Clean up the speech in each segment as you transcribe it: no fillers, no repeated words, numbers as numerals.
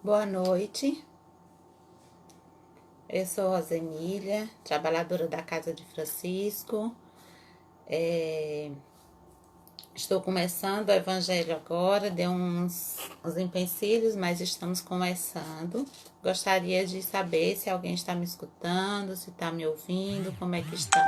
Boa noite, eu sou Rosa Emília, trabalhadora da Casa de Francisco. Estou começando o Evangelho agora, deu uns empecilhos, mas estamos começando. Gostaria de saber se alguém está me escutando, se está me ouvindo, como é que estão.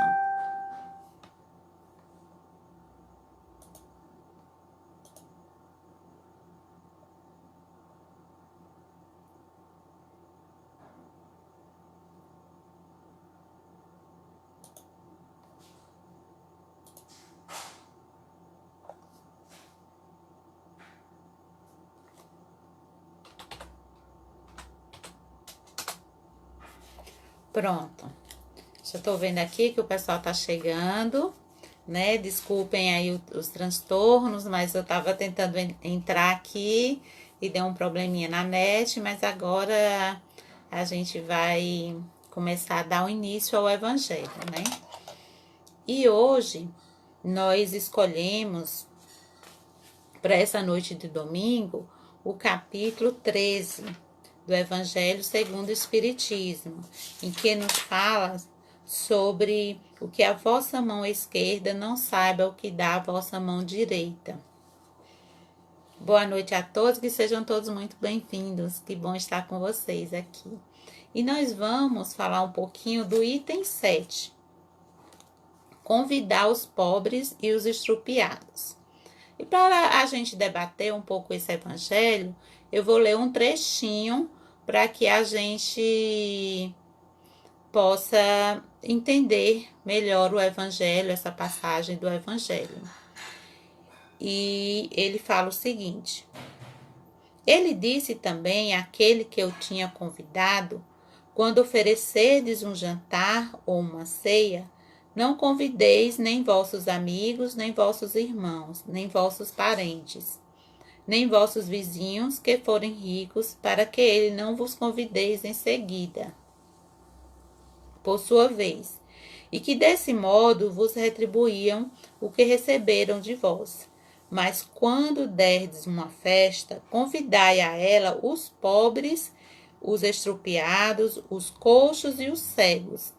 Pronto, já estou vendo aqui que o pessoal está chegando, né? Desculpem aí os transtornos, mas eu estava tentando entrar aqui e deu um probleminha na net, mas agora a gente vai começar a dar o início ao Evangelho, né? E hoje nós escolhemos para essa noite de domingo o capítulo 13 do Evangelho segundo o Espiritismo, em que nos fala sobre o que a vossa mão esquerda não saiba o que dá a vossa mão direita. Boa noite a todos, que sejam todos muito bem-vindos, que bom estar com vocês aqui. E nós vamos falar um pouquinho do item 7, convidar os pobres e os estrupiados. E para a gente debater um pouco esse evangelho, eu vou ler um trechinho para que a gente possa entender melhor o evangelho, essa passagem do evangelho. E ele fala o seguinte: ele disse também àquele que eu tinha convidado: quando oferecerdes um jantar ou uma ceia, não convideis nem vossos amigos, nem vossos irmãos, nem vossos parentes, nem vossos vizinhos que forem ricos, para que ele não vos convideis em seguida, por sua vez, e que desse modo vos retribuíam o que receberam de vós. Mas quando derdes uma festa, convidai a ela os pobres, os estrupiados, os coxos e os cegos,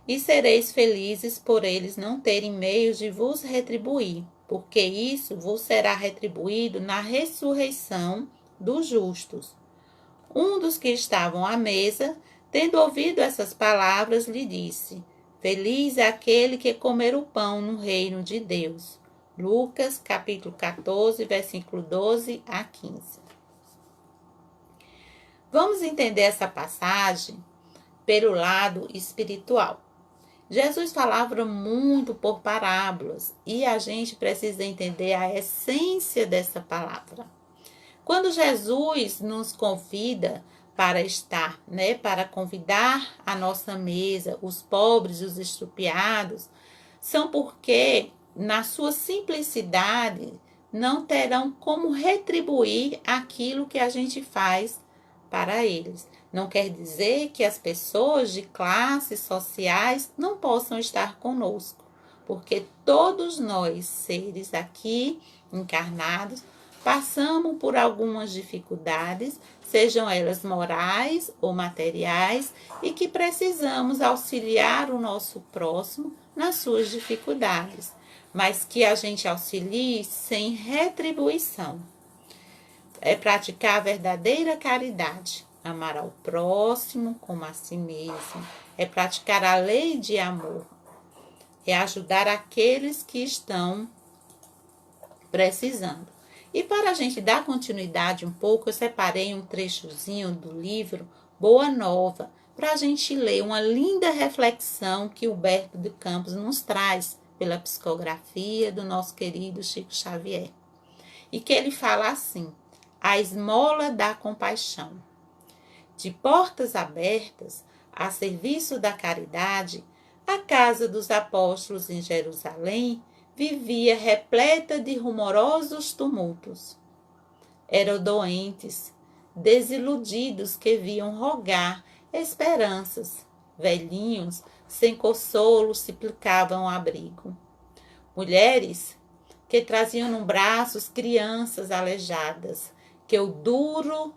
e sereis felizes por eles não terem meios de vos retribuir, porque isso vos será retribuído na ressurreição dos justos. Um dos que estavam à mesa, tendo ouvido essas palavras, lhe disse: feliz é aquele que comer o pão no reino de Deus. Lucas, capítulo 14, versículo 12 a 15. Vamos entender essa passagem pelo lado espiritual. Jesus falava muito por parábolas e a gente precisa entender a essência dessa palavra. Quando Jesus nos convida para estar, para convidar à nossa mesa os pobres e os estrupiados, são porque, na sua simplicidade, não terão como retribuir aquilo que a gente faz para eles. Não quer dizer que as pessoas de classes sociais não possam estar conosco, porque todos nós, seres aqui encarnados, passamos por algumas dificuldades, sejam elas morais ou materiais, e que precisamos auxiliar o nosso próximo nas suas dificuldades, mas que a gente auxilie sem retribuição. É praticar a verdadeira caridade, amar ao próximo como a si mesmo, é praticar a lei de amor, é ajudar aqueles que estão precisando. E para a gente dar continuidade um pouco, eu separei um trechozinho do livro Boa Nova, para a gente ler uma linda reflexão que Humberto de Campos nos traz pela psicografia do nosso querido Chico Xavier. E que ele fala assim: a esmola da compaixão. De portas abertas, a serviço da caridade, a casa dos apóstolos em Jerusalém vivia repleta de rumorosos tumultos. Eram doentes, desiludidos que viam rogar esperanças, velhinhos sem consolo suplicavam abrigo. Mulheres que traziam no braços crianças aleijadas, que o duro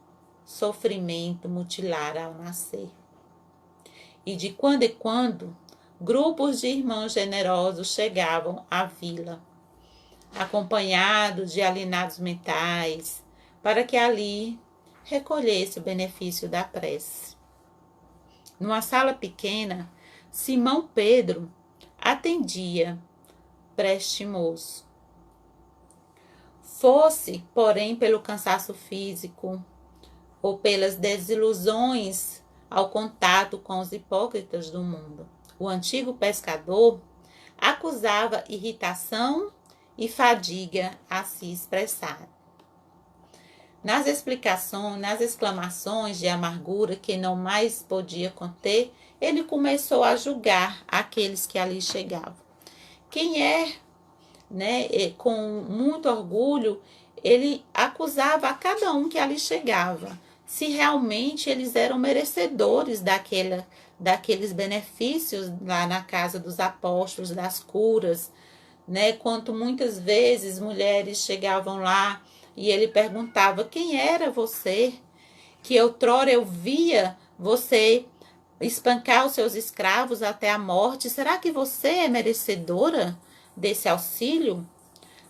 sofrimento, mutilara ao nascer. E de quando em quando, grupos de irmãos generosos chegavam à vila, acompanhados de alienados mentais, para que ali recolhesse o benefício da prece. Numa sala pequena, Simão Pedro atendia prestimoso. Fosse, porém, pelo cansaço físico ou pelas desilusões ao contato com os hipócritas do mundo, o antigo pescador acusava irritação e fadiga a se expressar. Nas explicações, nas exclamações de amargura que não mais podia conter, ele começou a julgar aqueles que ali chegavam. Quem com muito orgulho, ele acusava a cada um que ali chegava, se realmente eles eram merecedores daqueles benefícios lá na casa dos apóstolos, das curas, quanto muitas vezes mulheres chegavam lá e ele perguntava: quem era você? Que outrora eu via você espancar os seus escravos até a morte. Será que você é merecedora desse auxílio?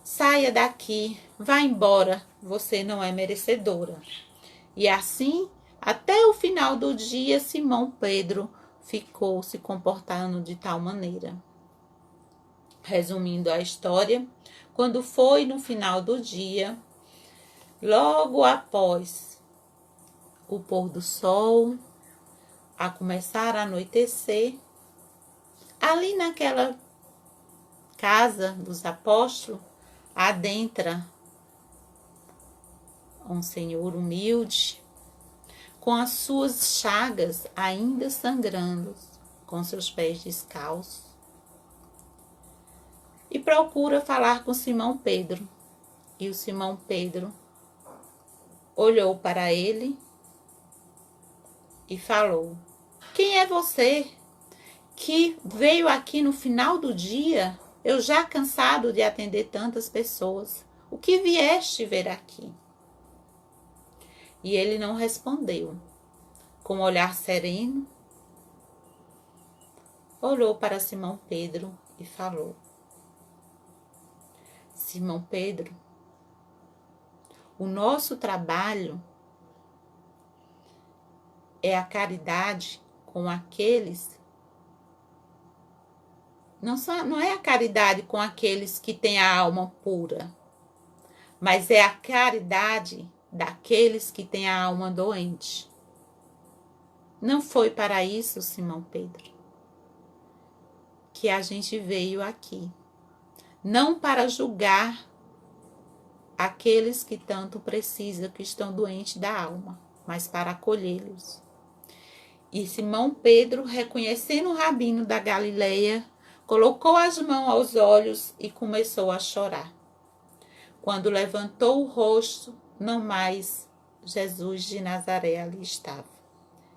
Saia daqui, vá embora, você não é merecedora. E assim, até o final do dia, Simão Pedro ficou se comportando de tal maneira. Resumindo a história, quando foi no final do dia, logo após o pôr do sol, a começar a anoitecer, ali naquela casa dos apóstolos, adentra um senhor humilde, com as suas chagas ainda sangrando, com seus pés descalços, e procura falar com Simão Pedro. E o Simão Pedro olhou para ele e falou: quem é você que veio aqui no final do dia, eu já cansado de atender tantas pessoas? O que vieste ver aqui? E ele não respondeu. Com um olhar sereno, olhou para Simão Pedro e falou: Simão Pedro, o nosso trabalho é a caridade com aqueles. Não é a caridade com aqueles que têm a alma pura, mas é a caridade daqueles que têm a alma doente. Não foi para isso, Simão Pedro, que a gente veio aqui. Não para julgar aqueles que tanto precisam, que estão doentes da alma, mas para acolhê-los. E Simão Pedro, reconhecendo o rabino da Galileia, colocou as mãos aos olhos e começou a chorar. Quando levantou o rosto, não mais Jesus de Nazaré ali estava.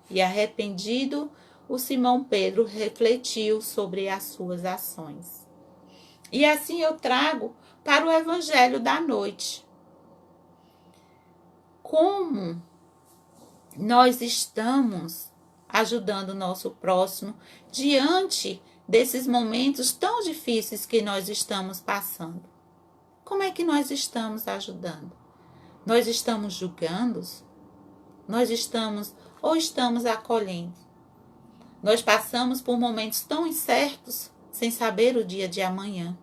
E arrependido, o Simão Pedro refletiu sobre as suas ações. E assim eu trago para o Evangelho da noite. Como nós estamos ajudando o nosso próximo diante desses momentos tão difíceis que nós estamos passando? Como é que nós estamos ajudando? Nós estamos julgando? Nós estamos acolhendo? Nós passamos por momentos tão incertos, sem saber o dia de amanhã.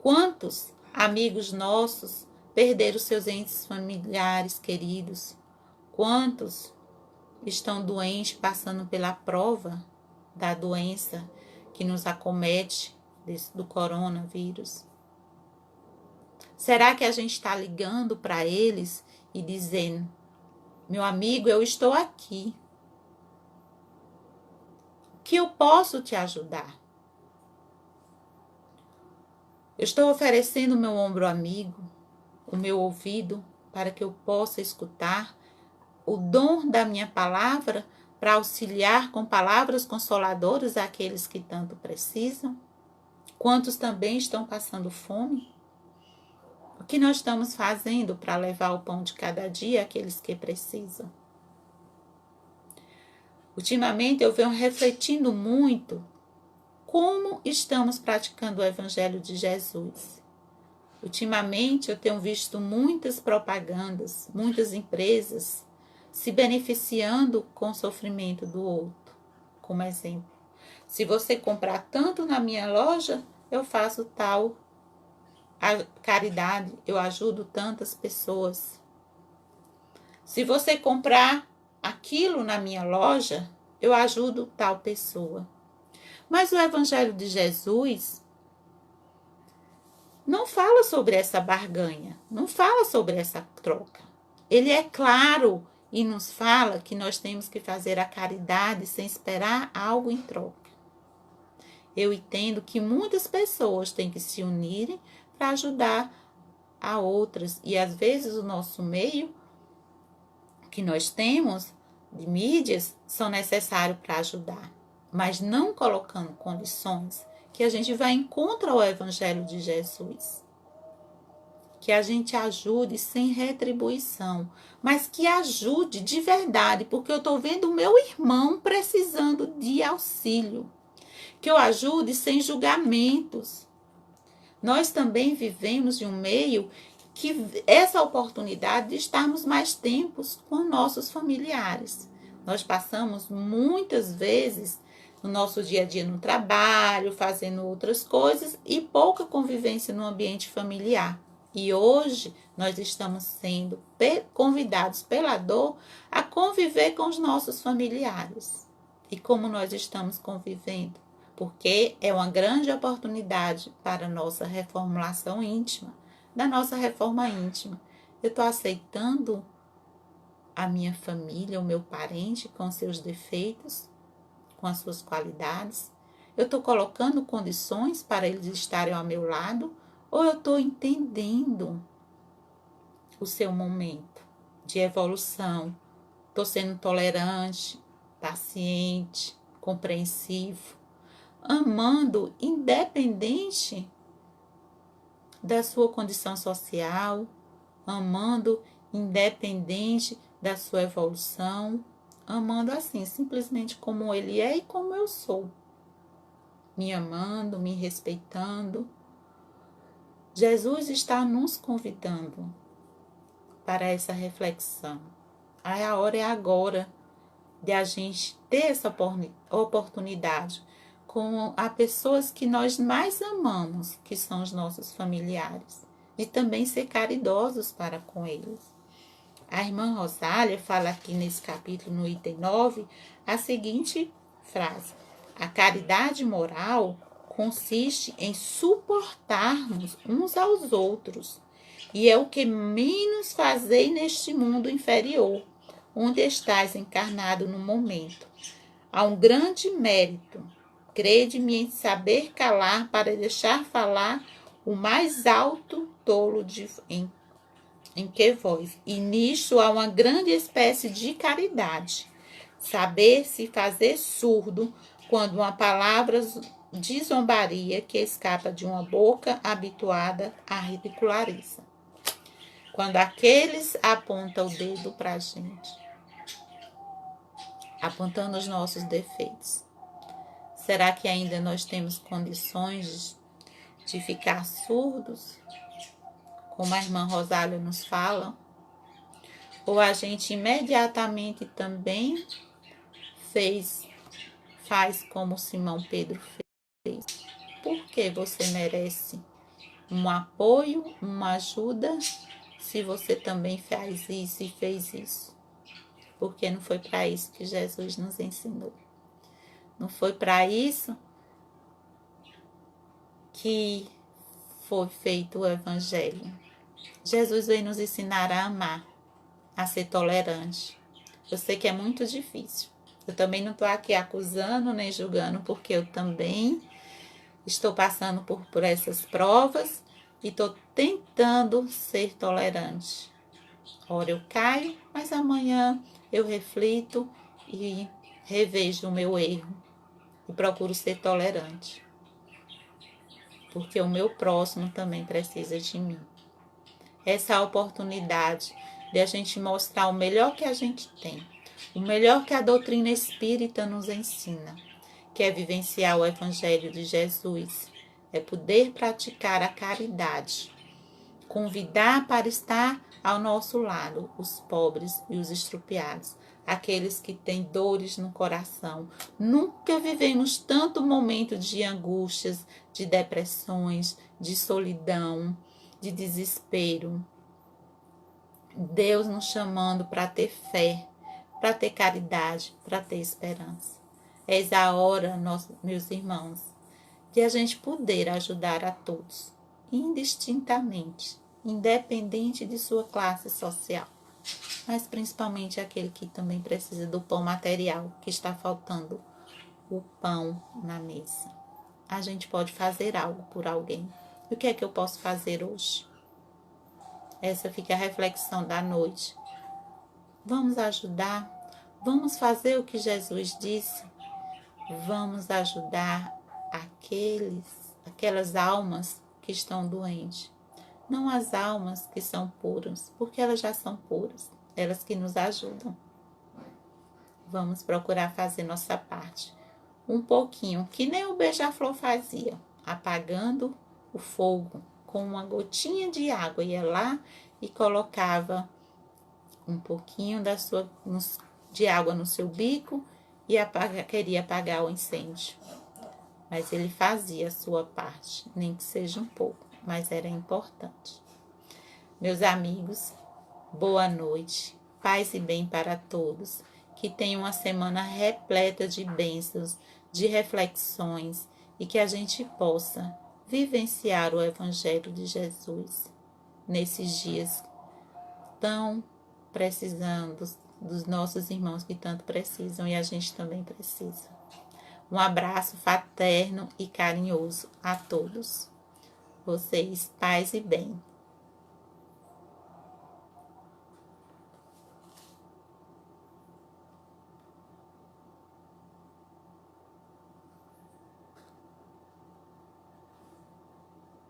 Quantos amigos nossos perderam seus entes familiares queridos? Quantos estão doentes, passando pela prova da doença que nos acomete do coronavírus? Será que a gente está ligando para eles e dizendo: meu amigo, eu estou aqui, que eu posso te ajudar? Eu estou oferecendo o meu ombro amigo, o meu ouvido, para que eu possa escutar, o dom da minha palavra para auxiliar com palavras consoladoras àqueles que tanto precisam? Quantos também estão passando fome? O que nós estamos fazendo para levar o pão de cada dia àqueles que precisam? Ultimamente eu venho refletindo muito como estamos praticando o Evangelho de Jesus. Ultimamente eu tenho visto muitas propagandas, muitas empresas se beneficiando com o sofrimento do outro. Como exemplo, se você comprar tanto na minha loja, eu faço tal caridade, eu ajudo tantas pessoas. Se você comprar aquilo na minha loja, eu ajudo tal pessoa. Mas o Evangelho de Jesus não fala sobre essa barganha, não fala sobre essa troca. Ele é claro e nos fala que nós temos que fazer a caridade sem esperar algo em troca. Eu entendo que muitas pessoas têm que se unirem para ajudar a outras. E às vezes o nosso meio que nós temos de mídias são necessários para ajudar. Mas não colocando condições que a gente vai em contra ao Evangelho de Jesus. Que a gente ajude sem retribuição, mas que ajude de verdade, porque eu estou vendo o meu irmão precisando de auxílio. Que eu ajude sem julgamentos. Nós também vivemos em um meio que essa oportunidade de estarmos mais tempos com nossos familiares. Nós passamos muitas vezes no nosso dia a dia no trabalho, fazendo outras coisas e pouca convivência no ambiente familiar. E hoje nós estamos sendo convidados pela dor a conviver com os nossos familiares. E como nós estamos convivendo? Porque é uma grande oportunidade para a nossa reformulação íntima, da nossa reforma íntima. Eu estou aceitando a minha família, o meu parente com seus defeitos, com as suas qualidades? Eu estou colocando condições para eles estarem ao meu lado? Ou eu estou entendendo o seu momento de evolução? Estou sendo tolerante, paciente, compreensivo, amando independente da sua condição social, amando independente da sua evolução, amando assim, simplesmente como ele é e como eu sou. Me amando, me respeitando. Jesus está nos convidando para essa reflexão. A hora é agora de a gente ter essa oportunidade com as pessoas que nós mais amamos, que são os nossos familiares, e também ser caridosos para com eles. A irmã Rosália fala aqui nesse capítulo, no item 9, a seguinte frase: a caridade moral consiste em suportarmos uns aos outros, e é o que menos fazei neste mundo inferior, onde estás encarnado no momento. Há um grande mérito. Crede-me em saber calar para deixar falar o mais alto tolo em que vós. E nisto há uma grande espécie de caridade. Saber se fazer surdo quando uma palavra de zombaria que escapa de uma boca habituada à ridiculariza. Quando aqueles apontam o dedo para a gente, apontando os nossos defeitos. Será que ainda nós temos condições de ficar surdos, como a irmã Rosália nos fala? Ou a gente imediatamente também faz como Simão Pedro fez? Porque você merece um apoio, uma ajuda, se você também faz isso e fez isso? Porque não foi para isso que Jesus nos ensinou. Não foi para isso que foi feito o Evangelho. Jesus veio nos ensinar a amar, a ser tolerante. Eu sei que é muito difícil. Eu também não estou aqui acusando nem julgando, porque eu também estou passando por essas provas e estou tentando ser tolerante. Ora eu caio, mas amanhã eu reflito e revejo o meu erro e procuro ser tolerante, porque o meu próximo também precisa de mim. essa oportunidade de a gente mostrar o melhor que a gente tem, o melhor que a doutrina espírita nos ensina, que é vivenciar o Evangelho de Jesus, é poder praticar a caridade, convidar para estar ao nosso lado os pobres e os estrupiados, aqueles que têm dores no coração. Nunca vivemos tanto momento de angústias, de depressões, de solidão, de desespero. Deus nos chamando para ter fé, para ter caridade, para ter esperança. Eis a hora, meus irmãos, de a gente poder ajudar a todos, indistintamente, independente de sua classe social, mas principalmente aquele que também precisa do pão material, que está faltando o pão na mesa. A gente pode fazer algo por alguém. E o que é que eu posso fazer hoje? Essa fica a reflexão da noite. Vamos ajudar, vamos fazer o que Jesus disse, vamos ajudar aquelas almas que estão doentes. Não as almas que são puras, porque elas já são puras, elas que nos ajudam. Vamos procurar fazer nossa parte. Um pouquinho, que nem o beija-flor fazia, apagando o fogo com uma gotinha de água. Ia lá e colocava um pouquinho de água no seu bico e queria apagar o incêndio. Mas ele fazia a sua parte, nem que seja um pouco, mas era importante. Meus amigos, boa noite, paz e bem para todos, que tenham uma semana repleta de bênçãos, de reflexões e que a gente possa vivenciar o Evangelho de Jesus nesses dias tão precisando dos nossos irmãos que tanto precisam e a gente também precisa. Um abraço fraterno e carinhoso a todos. Vocês, paz e bem.